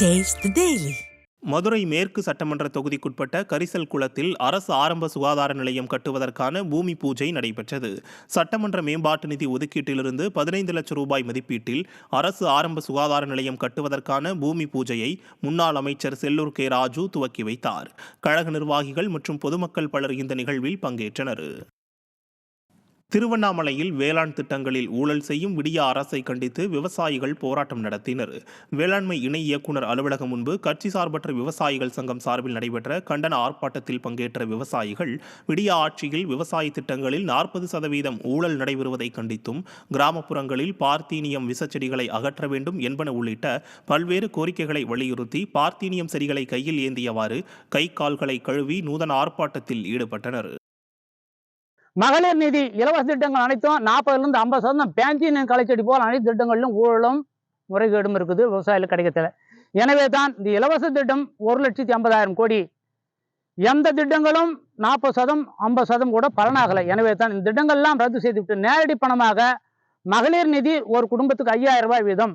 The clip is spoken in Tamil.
Taste the Daily. மதுரை மேற்கு சட்டமன்ற தொகுதிக்குட்பட்ட கரிசல் குளத்தில் அரசு ஆரம்ப சுகாதார நிலையம் கட்டுவதற்கான பூமி பூஜை நடைபெற்றது. சட்டமன்ற மேம்பாட்டு நிதி ஒதுக்கீட்டிலிருந்து 15 லட்சம் ரூபாய் மதிப்பீட்டில் அரசு ஆரம்ப சுகாதார நிலையம் கட்டுவதற்கான பூமி பூஜையை முன்னாள் அமைச்சர் செல்லூர் கே ராஜு துவக்கி வைத்தார். கழக நிர்வாகிகள் மற்றும் பொதுமக்கள் பலர் இந்த நிகழ்வில் பங்கேற்றனர். திருவண்ணாமலையில் வேளாண் திட்டங்களில் ஊழல் செய்யும் விடிய அரசை கண்டித்து விவசாயிகள் போராட்டம் நடத்தினர். வேளாண்மை இணை இயக்குநர் அலுவலகம் முன்பு கட்சி சார்பற்ற விவசாயிகள் சங்கம் சார்பில் நடைபெற்ற கண்டன ஆர்ப்பாட்டத்தில் பங்கேற்ற விவசாயிகள் விடிய ஆட்சியில் விவசாய திட்டங்களில் 40% ஊழல் நடைபெறுவதை கண்டித்தும் கிராமப்புறங்களில் பார்த்தீனியம் விசச்செடிகளை அகற்ற வேண்டும் என்பன உள்ளிட்ட பல்வேறு கோரிக்கைகளை வலியுறுத்தி பார்த்தீனியம் செடிகளை கையில் ஏந்தியவாறு கை கால்களை கழுவி நூதன ஆர்ப்பாட்டத்தில் ஈடுபட்டனர். மகளிர் நிதி இலவச திட்டங்கள் அனைத்தும் 40% 50% பேங்கிங் கலைச்செடி போல் அனைத்து திட்டங்களிலும் ஊழலும் முறைகேடும் இருக்குது, விவசாயிகளுக்கு கிடைக்கல. எனவே தான் இந்த இலவச திட்டம் 1,50,000 கோடி, எந்த திட்டங்களும் 40% 50% கூட பலனாகலை. எனவே தான் இந்த திட்டங்கள்லாம் ரத்து செய்துவிட்டு நேரடி பணமாக மகளிர் நிதி ஒரு குடும்பத்துக்கு 5,000 ரூபாய் வீதம்